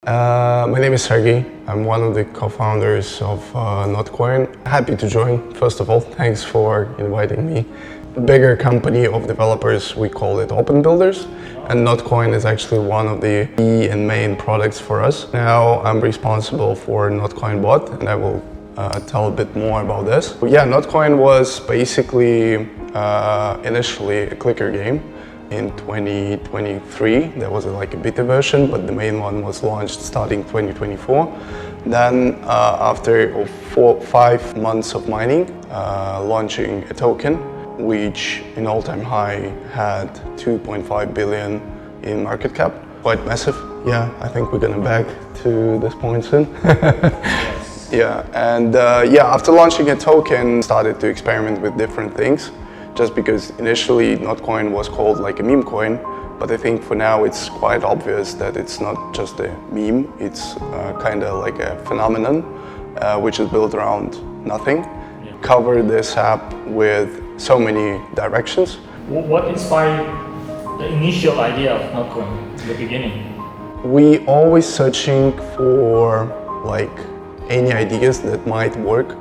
My name is Sergei. I'm one of the co-founders of Notcoin. Happy to join. First of all, thanks for inviting me. A bigger company of developers, we call it Open Builders, and Notcoin is actually one of the key and main products for us. Now I'm responsible for Notcoin bot, and I will tell a bit more about this. But yeah, Notcoin was basically initially a clicker game. In 2023, there was like a beta version, but the main one was launched starting 2024. Then after 5 months of mining, launching a token, which in all-time high had 2.5 billion in market cap. Quite massive. Yeah, I think we're gonna back to this point soon. Yes. Yeah, and yeah, after launching a token, started to experiment with different things. Just because initially Notcoin was called like a meme coin, but I think for now it's quite obvious that it's not just a meme, it's kind of like a phenomenon which is built around nothing. Yeah. Cover this app with so many directions. What inspired the initial idea of Notcoin in the beginning? We always searching for like any ideas that might work.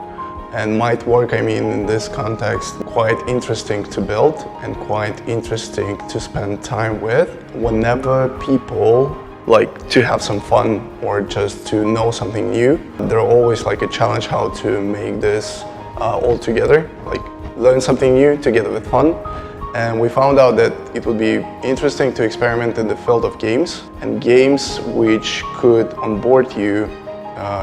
And might work, I mean, in this context, quite interesting to build and quite interesting to spend time with. Whenever people like to have some fun or just to know something new, there are always like a challenge how to make this all together, like learn something new together with fun. And we found out that it would be interesting to experiment in the field of games, and games which could onboard you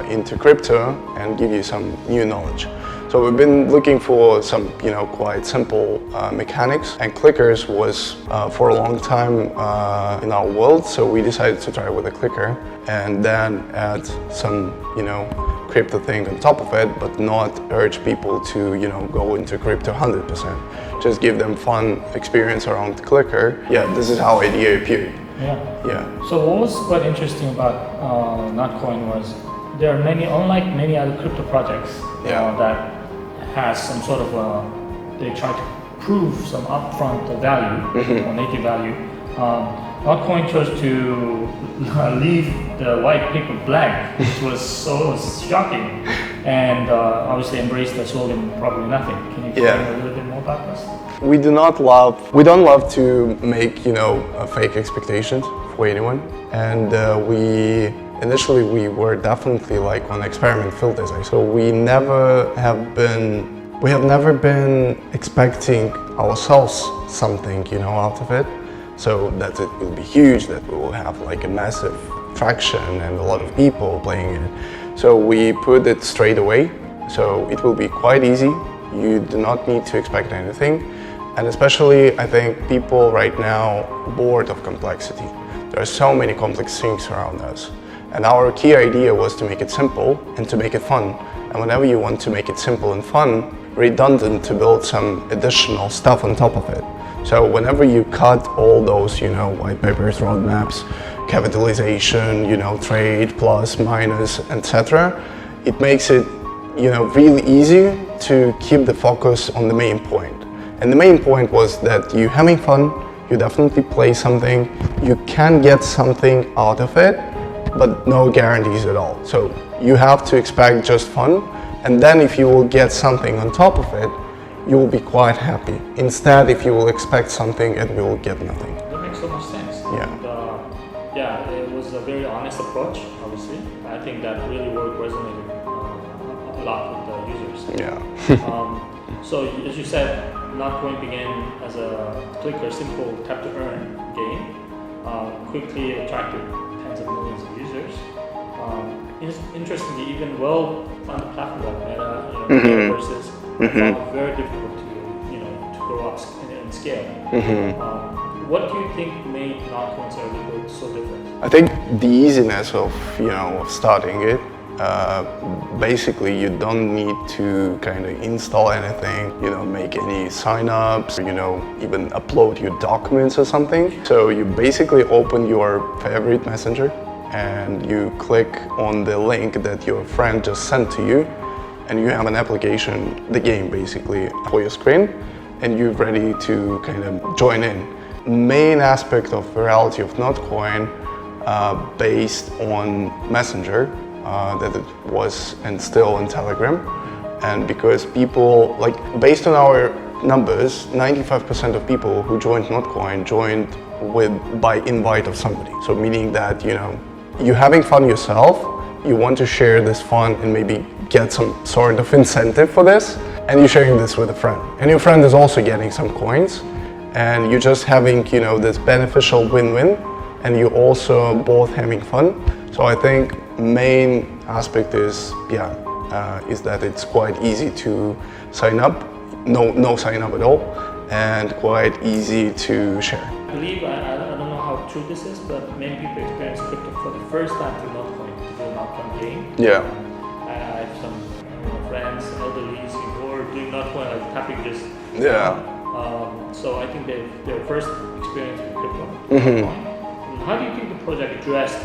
into crypto and give you some new knowledge. So we've been looking for some, quite simple mechanics, and clickers was for a long time in our world. So we decided to try with a clicker and then add some, crypto thing on top of it, but not urge people to, go into crypto 100%. Just give them fun experience around the clicker. Yeah, this is how idea appeared. Yeah. So what was quite interesting about Notcoin was there are many, unlike many other crypto projects that has some sort of they try to prove some upfront value or native value. Notcoin chose to leave the white paper blank, which was so shocking, and obviously embrace the slogan "Probably Nothing." Can you explain a little bit more about this? We don't love to make fake expectations for anyone, and Initially, we were definitely like on experiment field design. So we have never been expecting ourselves something, out of it. So that it will be huge, that we will have like a massive traction and a lot of people playing it. So we put it straight away. So it will be quite easy. You do not need to expect anything. And especially, I think people right now bored of complexity. There are so many complex things around us. And our key idea was to make it simple and to make it fun. And whenever you want to make it simple and fun, redundant to build some additional stuff on top of it. So whenever you cut all those, white papers, roadmaps, capitalization, trade, plus, minus, etc., it makes it, really easy to keep the focus on the main point. And the main point was that you having fun, you definitely play something, you can get something out of it, but no guarantees at all. So you have to expect just fun, and then if you will get something on top of it, you will be quite happy. Instead, if you will expect something and you will get nothing. That makes so much sense. Yeah. And, it was a very honest approach, obviously. I think that really resonated a lot with the users. Yeah. So as you said, Notcoin began as a clicker, simple tap-to-earn game, quickly attracted tens of millions of users. Interestingly, even on the platform like Meta, versus found it very difficult to grow up and scale. What do you think made Notcoin so different? I think the easiness of starting it. Basically, you don't need to kind of install anything, make any signups, even upload your documents or something. So you basically open your favorite messenger and you click on the link that your friend just sent to you, and you have an application, the game basically, for your screen, and you're ready to kind of join in. Main aspect of virality of Notcoin based on messenger that it was and still in Telegram. And because people, like, based on our numbers, 95% of people who joined Notcoin joined by invite of somebody. So meaning that, you know, you're having fun yourself, you want to share this fun and maybe get some sort of incentive for this, and you're sharing this with a friend. And your friend is also getting some coins, and you're just having, you know, this beneficial win-win, and you're also both having fun. So I think main aspect is, is that it's quite easy to sign up, no sign up at all, and quite easy to share. I believe, I don't know how true this is, but many people experience crypto for the first time through Notcoin, to do a Notcoin game. Yeah. I have some friends, elderlies who are doing Notcoin, like tapping just. Yeah. So I think their first experience with crypto. Mm-hmm. How do you think the project addressed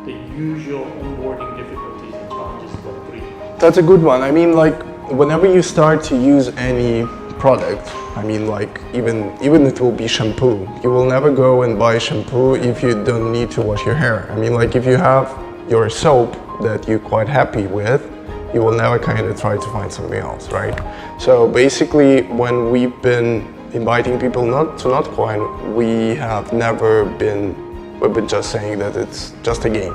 the usual onboarding difficulties and challenges for free? That's a good one. I mean, like, whenever you start to use any product, I mean, like, even it will be shampoo, you will never go and buy shampoo if you don't need to wash your hair. I mean, like, if you have your soap that you're quite happy with, you will never kind of try to find something else, right? So basically, when we've been inviting people to Notcoin, we've been just saying that it's just a game.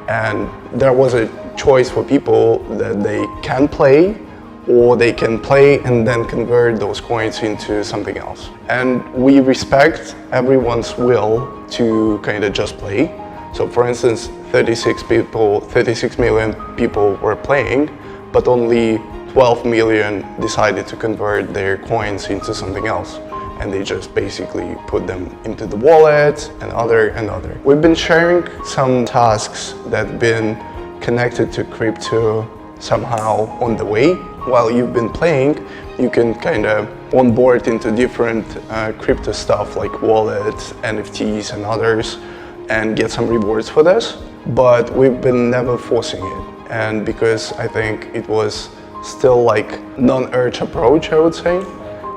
And there was a choice for people that they can play, or they can play and then convert those coins into something else. And we respect everyone's will to kind of just play. So for instance, 36 million people were playing, but only 12 million decided to convert their coins into something else. And they just basically put them into the wallet and other. We've been sharing some tasks that have been connected to crypto somehow on the way. While you've been playing, you can kind of onboard into different crypto stuff like wallets, NFTs and others, and get some rewards for this. But we've been never forcing it. And because I think it was still like non-urge approach, I would say,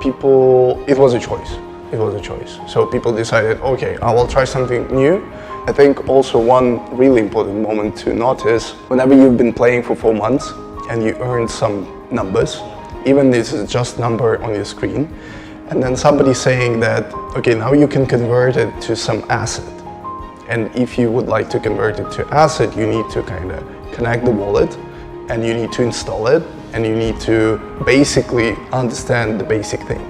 it was a choice. So people decided, okay, I will try something new. I think also one really important moment to notice, whenever you've been playing for 4 months and you earn some numbers, even this is just number on your screen, and then somebody saying that, okay, now you can convert it to some asset. And if you would like to convert it to asset, you need to kind of connect the wallet, and you need to install it, and you need to basically understand the basic thing.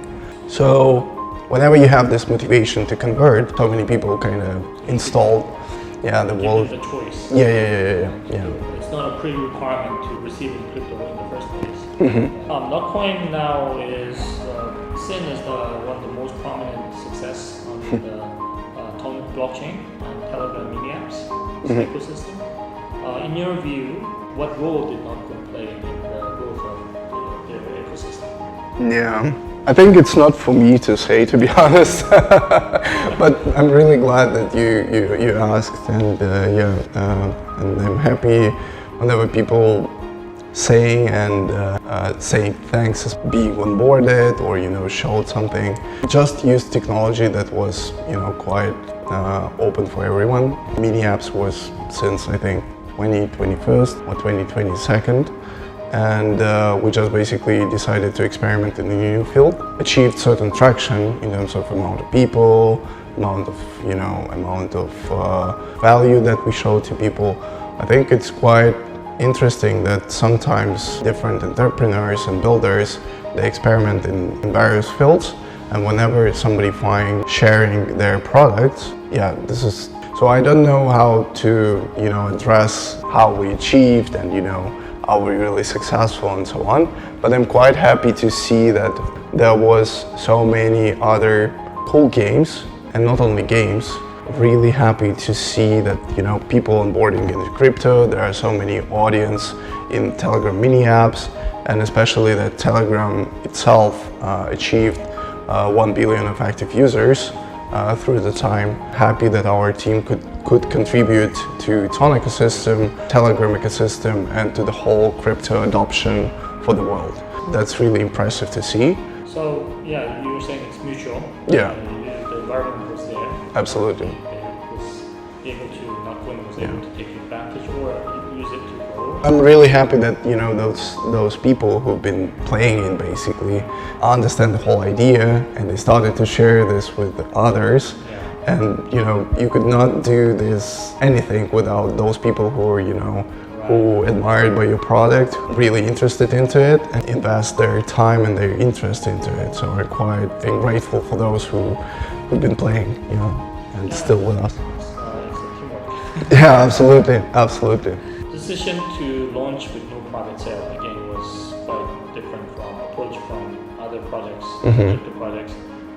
So whenever you have this motivation to convert, so many people kind of install, the wallet. The choice. Yeah. It's not a pre-requirement to receive crypto in the first place. Mm-hmm. Notcoin now is seen as one of the most prominent success on the blockchain and Telegram mini apps ecosystem. In your view, what role did Notcoin play in the growth of their ecosystem? Yeah, I think it's not for me to say, to be honest. But I'm really glad that you asked, and and I'm happy whenever people saying thanks as being onboarded or showed something. Just used technology that was quite open for everyone. Mini apps was since I think 2021 or 2022, and we just basically decided to experiment in a new field. Achieved certain traction in terms of amount of people, amount of value that we show to people. I think it's quite interesting that sometimes different entrepreneurs and builders, they experiment in various fields, and whenever somebody finds sharing their products, this is. So I don't know how to address how we achieved and are we really successful and so on, but I'm quite happy to see that there was so many other cool games, and not only games. Really happy to see that people onboarding into crypto. There are so many audience in Telegram mini apps, and especially that Telegram itself achieved 1 billion of active users through the time. Happy that our team could contribute to its own ecosystem, Telegram ecosystem, and to the whole crypto adoption for the world. That's really impressive to see. So you were saying it's mutual. Yeah. The environment was there. Absolutely. able to Notcoin was able to take advantage or use it to grow? I'm really happy that those people who've been playing it basically understand the whole idea and they started to share this with others. And you could not do this anything without those people who are who admired by your product, really interested into it, and invest their time and their interest into it. So we're quite grateful for those who've been playing, and still with us. It's a teamwork. Yeah, absolutely. Decision to launch with no private sale again was quite different from approach from other projects, crypto projects.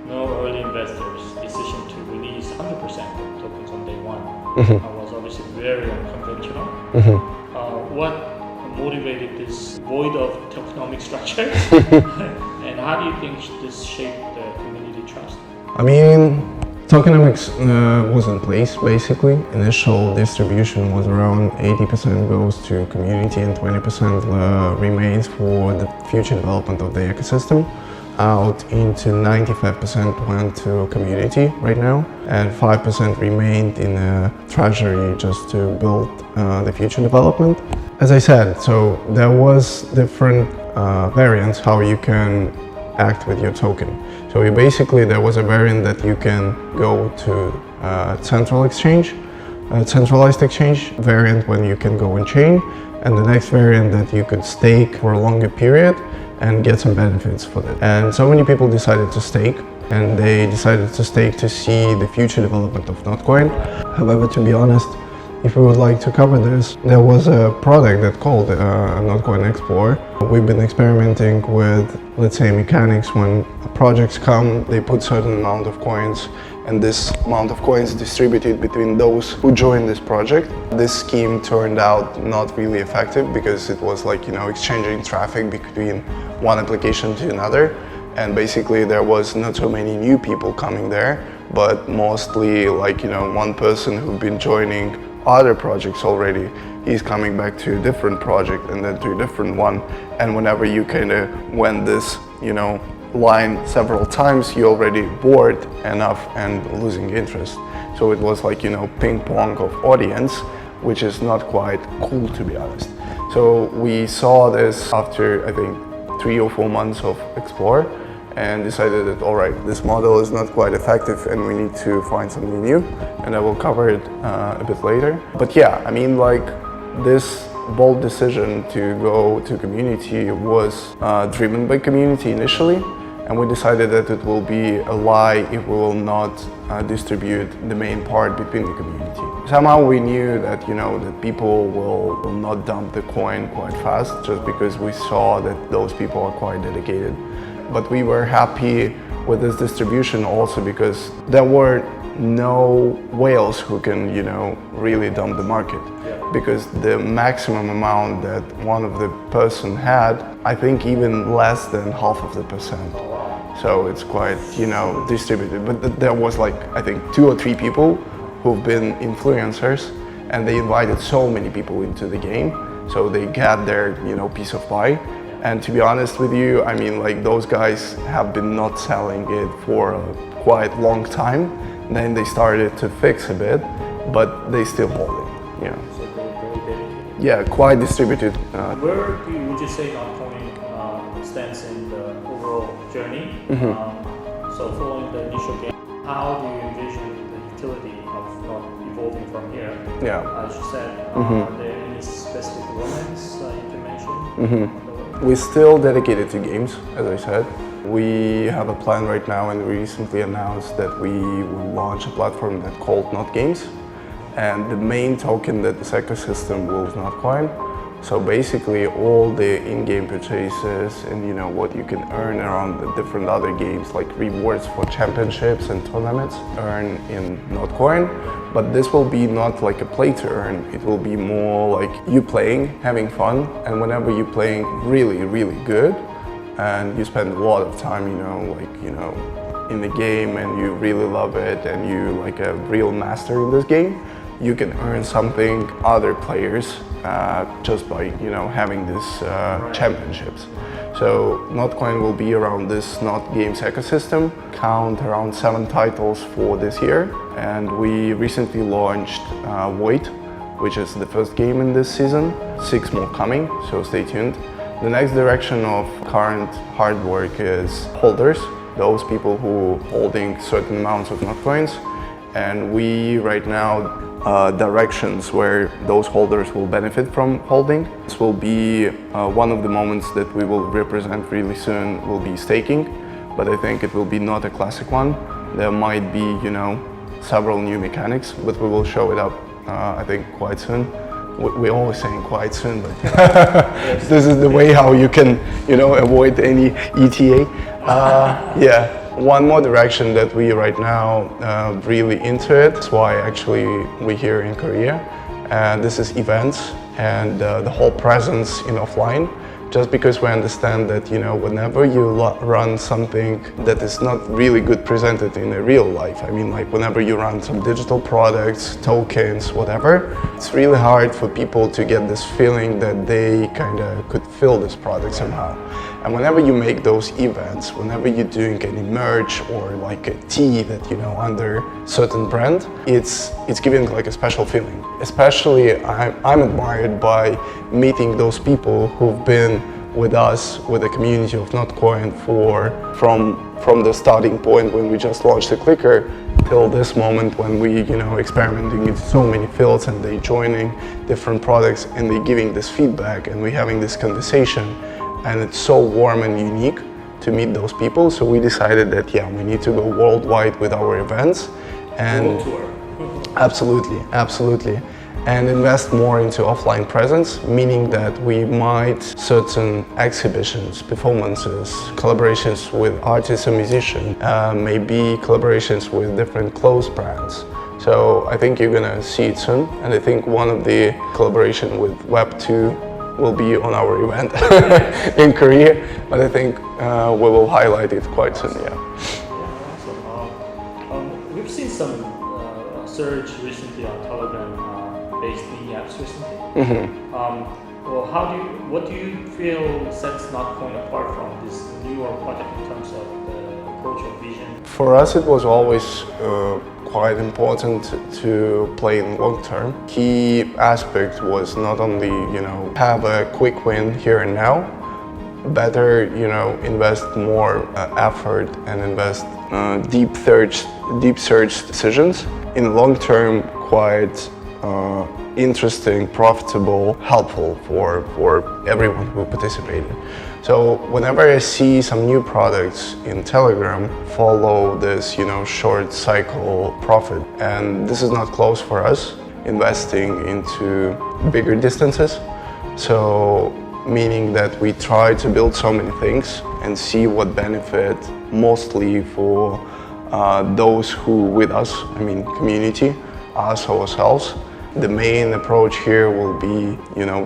No early investors. Decision to release 100% of tokens on day one was obviously very unconventional. What motivated this void of tokenomic structure? And how do you think this shaped the community trust? I mean, tokenomics was in place basically. Initial distribution was around 80% goes to community and 20% remains for the future development of the ecosystem. Out into 95% went to community right now, and 5% remained in a treasury just to build the future development. As I said, so there was different variants how you can act with your token. So there was a variant that you can go to centralized exchange variant when you can go on chain, and the next variant that you could stake for a longer period and get some benefits for that. And so many people decided to stake, and they decided to stake to see the future development of Notcoin. However, to be honest, if we would like to cover this, there was a product that called Notcoin Explorer. We've been experimenting with, let's say, mechanics. When projects come, they put certain amount of coins, and this amount of coins distributed between those who joined this project. This scheme turned out not really effective because it was exchanging traffic between one application to another, and basically there was not so many new people coming there, but mostly one person who'd been joining other projects already, he's coming back to a different project and then to a different one, and whenever you went this line several times, you already bored enough and losing interest. So it was ping pong of audience, which is not quite cool, to be honest. So we saw this after I think 3 or 4 months of explore, and decided that this model is not quite effective and we need to find something new, and I will cover it a bit later. But yeah, I mean this bold decision to go to community was driven by community initially, and we decided that it will be a lie if we will not distribute the main part between the community. Somehow we knew that that people will not dump the coin quite fast, just because we saw that those people are quite dedicated. But we were happy with this distribution also because there were no whales who can really dump the market. Because the maximum amount that one of the person had, I think even less than 0.5%. So it's quite distributed. But there was I think 2 or 3 people who've been influencers, and they invited so many people into the game, so they got their piece of pie. And to be honest with you, I mean those guys have been not selling it for a quite long time. Then they started to fix a bit, but they still hold it. So they're very dedicated. Yeah, quite distributed. Where would you say Notcoin stands in the overall journey? So following the initial game, how do you envision the utility of Not evolving from here? Yeah. As you said, are there any specific developments you can mention? We're still dedicated to games, as I said. We have a plan right now, and we recently announced that we will launch a platform that's called NotGames'. And the main token that this ecosystem will is Notcoin. So basically all the in-game purchases and what you can earn around the different other games, like rewards for championships and tournaments, earn in Notcoin. But this will be not like a play to earn, it will be more like you playing, having fun, and whenever you're playing really, really good and you spend a lot of time, in the game and you really love it and you like a real master in this game, you can earn something other players just by having these championships. So Notcoin will be around this NotGames ecosystem, count around 7 titles for this year. And we recently launched Void, which is the first game in this season. 6 more coming, so stay tuned. The next direction of current hard work is holders, those people who holding certain amounts of Notcoins. And we right now directions where those holders will benefit from holding. This will be one of the moments that we will represent really soon will be staking, but I think it will be not a classic one. There might be, several new mechanics, but we will show it up, I think, quite soon. We're always saying quite soon, but this is the way how you can, avoid any ETA. Yeah. One more direction that we right now really into it. That's why actually we're here in Korea. This is events and the whole presence in offline. Just because we understand that whenever you run something that is not really good presented in a real life, I mean, like whenever you run some digital products, tokens, whatever, it's really hard for people to get this feeling that they kind of could feel this product somehow. And whenever you make those events, whenever you're doing any merch or like a tea that under certain brand, it's giving like a special feeling. Especially I'm admired by meeting those people who've been with us, with the community of Notcoin from the starting point when we just launched the clicker till this moment when we experimenting in so many fields and they joining different products and they giving this feedback and we having this conversation. And it's so warm and unique to meet those people. So we decided that we need to go worldwide with our events and World tour. absolutely, and invest more into offline presence, meaning that we might certain exhibitions, performances, collaborations with artists and musicians, maybe collaborations with different clothes brands. So I think you're gonna see it soon, and I think one of the collaboration with Web2 will be on our event in Korea, but I think we will highlight it quite soon. Yeah. Awesome. We've seen some surge recently on Telegram-based mini apps recently. Mm-hmm. Well, what do you feel sets Notcoin apart from this newer project in terms of the approach or vision? For us, it was always quite important to play in long term. Key aspect was not only have a quick win here and now, better invest more effort and invest deep search decisions in long term, quite interesting, profitable, helpful for everyone who participated. So whenever I see some new products in Telegram follow this, short cycle profit, and this is not close for us, investing into bigger distances. So meaning that we try to build so many things and see what benefit mostly for those who with us, I mean community, us ourselves. The main approach here will be,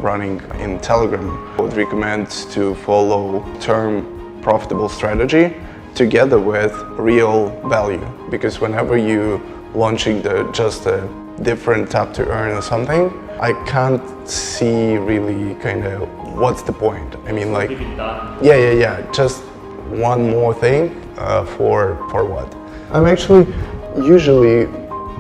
running in Telegram. I would recommend to follow term profitable strategy together with real value, because whenever you launching just a different tap to earn or something, I can't see really kind of what's the point. I mean, like, just one more thing for what? I'm actually usually.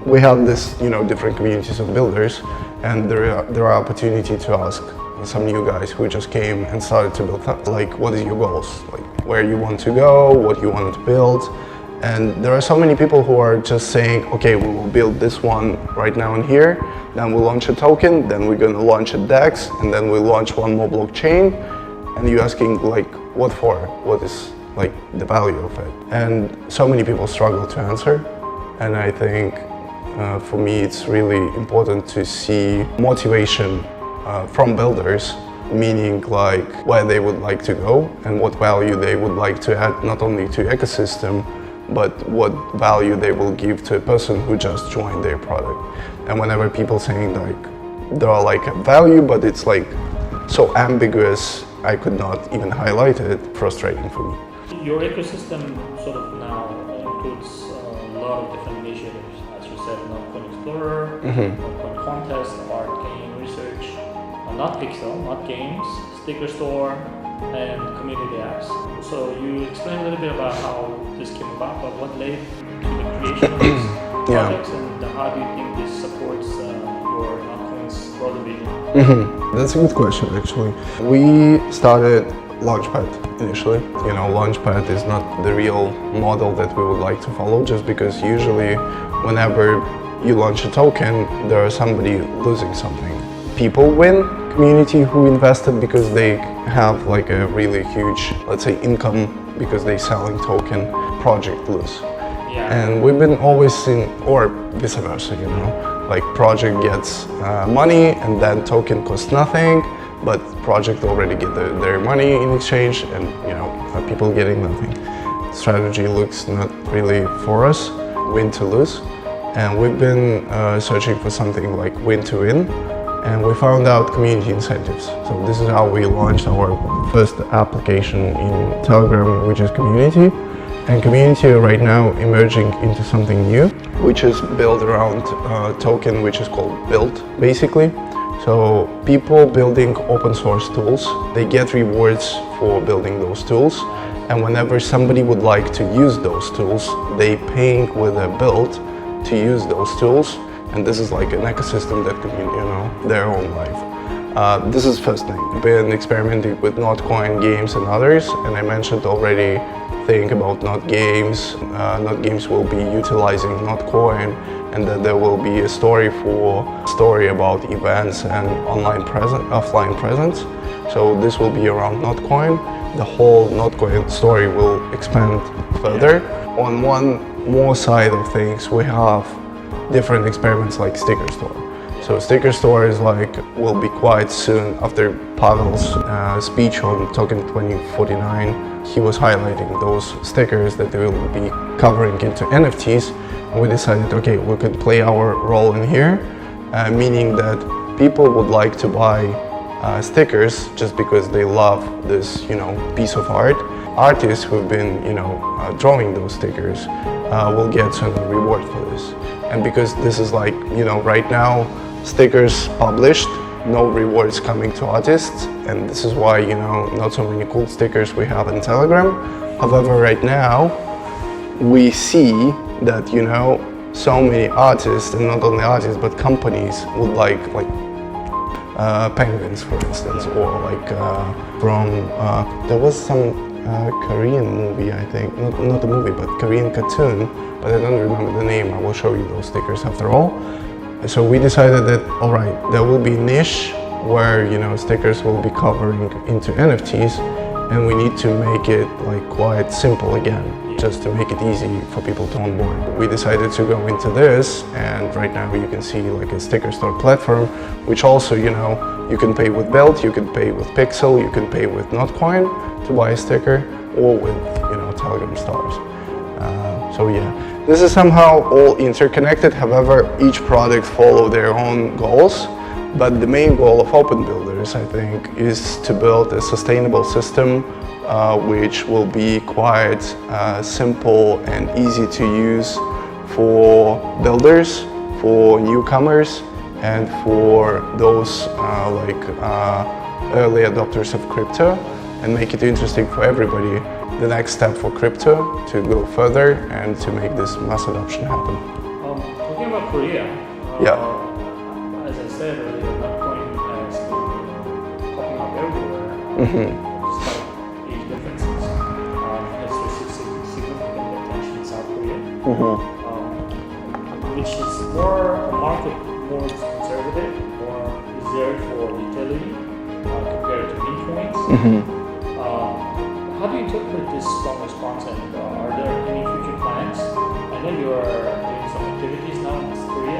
We have this, different communities of builders, and there are opportunity to ask some new guys who just came and started to build up, like, what is your goals? Like, where you want to go, what you want to build. And there are so many people who are just saying, okay, we will build this one right now and here, then we'll launch a token, then we're gonna launch a DEX, and then we'll launch one more blockchain. And you're asking, like, what for? What is, like, the value of it? And so many people struggle to answer. And I think for me, it's really important to see motivation from builders, meaning like where they would like to go and what value they would like to add, not only to ecosystem, but what value they will give to a person who just joined their product. And whenever people saying like, there are like a value, but it's like so ambiguous, I could not even highlight it, frustrating for me. Your ecosystem sort of now includes a lot of different initiatives. As you said, Notcoin Explorer, Notcoin Contest, Art Game Research, Not Pixel, Not Games, Sticker Store, and community apps. So you explained a little bit about how this came about, but what led to the creation of these projects, and how do you think this supports your Notcoin's broader vision? That's a good question, actually. We started Launchpad initially. You know, Launchpad is not the real model that we would like to follow, just because usually whenever you launch a token, there is somebody losing something. People win, community who invested because they have like a really huge, let's say, income because they selling token, project lose. And we've been always seeing, or vice versa, you know, like project gets money and then token costs nothing, but project already get their money in exchange, and you know, people getting nothing. Strategy looks not really for us, win to lose. And we've been searching for something like win to win, and we found out community incentives. So this is how we launched our first application in Telegram, which is Community. And Community right now emerging into something new, which is built around a token which is called Build, basically. So people building open source tools, they get rewards for building those tools. And whenever somebody would like to use those tools, they paying with a build to use those tools. And this is like an ecosystem that can, you know, their own life. This is first thing. We've been experimenting with Notcoin games and others, and I mentioned already think about NotGames. NotGames will be utilizing Notcoin, and that there will be a story about events and offline presence. So this will be around Notcoin. The whole Notcoin story will expand further. On one more side of things, we have different experiments like sticker store. So sticker store is like, will be quite soon after Pavel's speech on Token 2049. He was highlighting those stickers that they will be covering into NFTs. And we decided, okay, we could play our role in here, meaning that people would like to buy stickers just because they love this, you know, piece of art. Artists who've been, you know, drawing those stickers will get some reward for this. And because this is like, you know, right now, stickers published, no rewards coming to artists, and this is why, you know, not so many cool stickers we have in Telegram. However, right now, we see that, you know, so many artists, and not only artists, but companies would like penguins, for instance, or like there was some Korean movie, I think, not a movie, but Korean cartoon, but I don't remember the name. I will show you those stickers after all. So we decided that, all right, there will be niche where, you know, stickers will be covering into NFTs, and we need to make it like quite simple again, just to make it easy for people to onboard. We decided to go into this, and right now you can see like a sticker store platform, which also, you know, you can pay with Belt, you can pay with Pixel, you can pay with Notcoin to buy a sticker, or with, you know, Telegram stars. So yeah, this is somehow all interconnected. However, each product follow their own goals. But the main goal of Open Builders, I think, is to build a sustainable system which will be quite simple and easy to use for builders, for newcomers, and for those early adopters of crypto, and make it interesting for everybody. The next step for crypto to go further and to make this mass adoption happen. Talking about Korea, as I said earlier, Notcoin has been popping up everywhere, despite age differences. Has received significant attention in South Korea, which is more a market more conservative, more reserved for utility compared to 밈coins. How do you interpret this strong response, and are there any future plans? I know you are doing some activities now in Korea.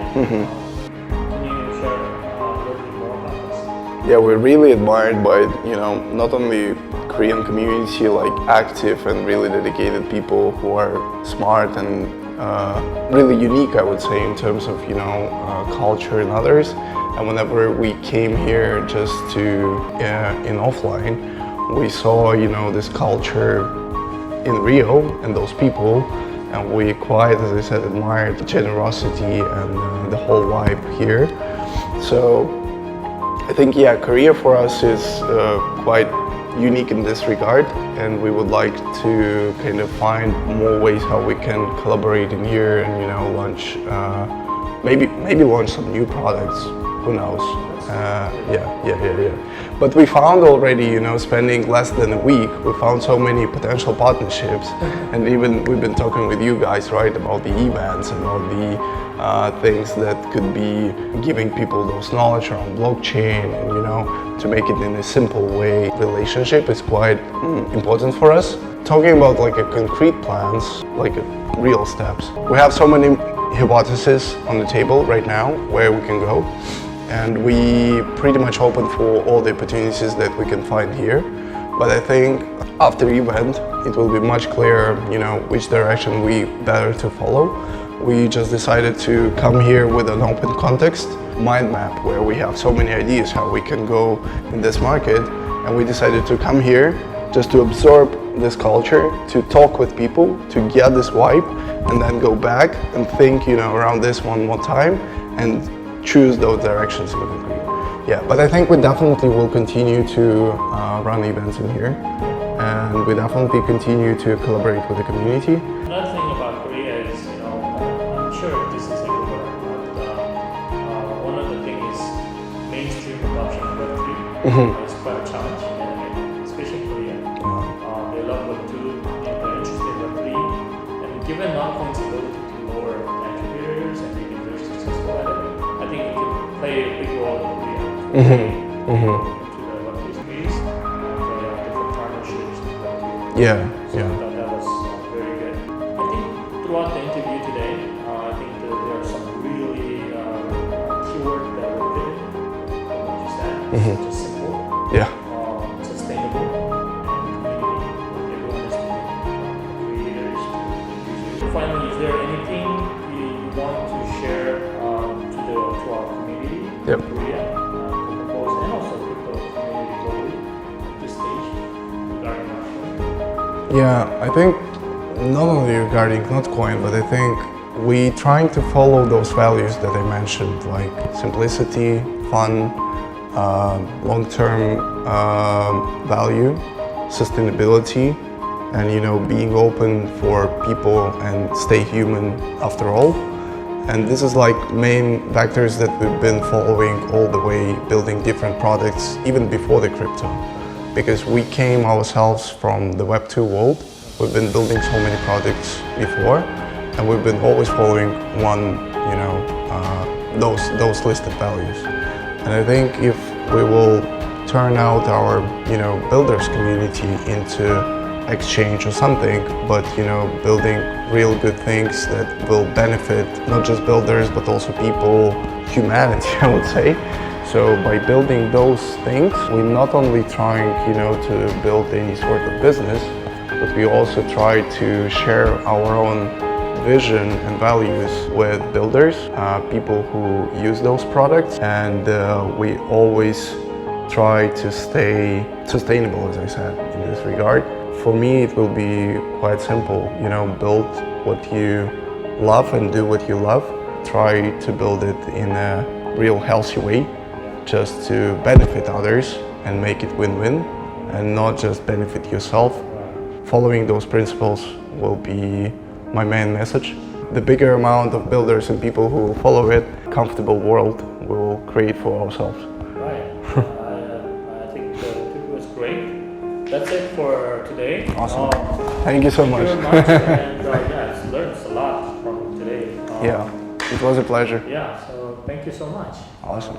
Can you share a little bit more about this? Yeah, we're really admired by, you know, not only Korean community, like active and really dedicated people who are smart and really unique, I would say, in terms of, you know, culture and others. And whenever we came here just to in offline, we saw, you know, this culture in Rio and those people, and we quite, as I said, admired the generosity and the whole vibe here. So I think, yeah, Korea for us is quite unique in this regard, and we would like to kind of find more ways how we can collaborate in here and launch maybe launch some new products. Who knows? Yeah. But we found already, spending less than a week, we found so many potential partnerships, and even we've been talking with you guys, right, about the events, about the things that could be giving people those knowledge around blockchain, and to make it in a simple way. Relationship is quite important for us. Talking about like a concrete plans, like real steps. We have so many hypotheses on the table right now where we can go. And we pretty much open for all the opportunities that we can find here. But I think after the event, it will be much clearer, which direction we better to follow. We just decided to come here with an open context, mind map, where we have so many ideas how we can go in this market. And we decided to come here just to absorb this culture, to talk with people, to get this vibe, and then go back and think, around this one more time and choose those directions in concrete. Yeah, but I think we definitely will continue to run events in here, and we definitely continue to collaborate with the community. Another thing about Korea is, I'm sure this is everywhere, but one of the things is mainstream adoption of Web3 is quite a challenge, and especially in Korea. They love Web2, they're interested in Web3, and given Notcoin's ability to lower the entry barriers and make it very successful at it, I think it can play a big role in Korea into the Web3 space, and different partnerships with Web3. Yeah. So I thought that was very good. I think throughout the interview today, I think that there are some really keywords that were hidden from what you said. It's just simple, Yeah. sustainable, and community. Everyone is creators to users. Finally, is there anything you want to share to our community Yep. in Korea, Token Post, and also crypto community globally at this stage regarding Notcoin? Yeah, I think not only regarding Notcoin, but I think we trying to follow those values that I mentioned, like simplicity, fun, long-term value, sustainability, and being open for people and stay human after all. And this is like main vectors that we've been following all the way, building different products even before the crypto. Because we came ourselves from the Web2 world, we've been building so many products before, and we've been always following one, those listed values. And I think if we will turn out our, builders community into exchange or something, but building real good things that will benefit not just builders but also people, humanity, I would say. So by building those things, we're not only trying to build any sort of business, but we also try to share our own vision and values with builders, people who use those products, and we always try to stay sustainable, as I said, in this regard. For me, it will be quite simple, build what you love and do what you love. Try to build it in a real healthy way, just to benefit others and make it win-win, and not just benefit yourself. Following those principles will be my main message. The bigger amount of builders and people who follow it, comfortable world we will create for ourselves. Right. I think the interview was great. That's it for today. Awesome. Thank you so much. Thank you very much. And I've learned a lot from today. Yeah, it was a pleasure. Yeah, so thank you so much. Awesome.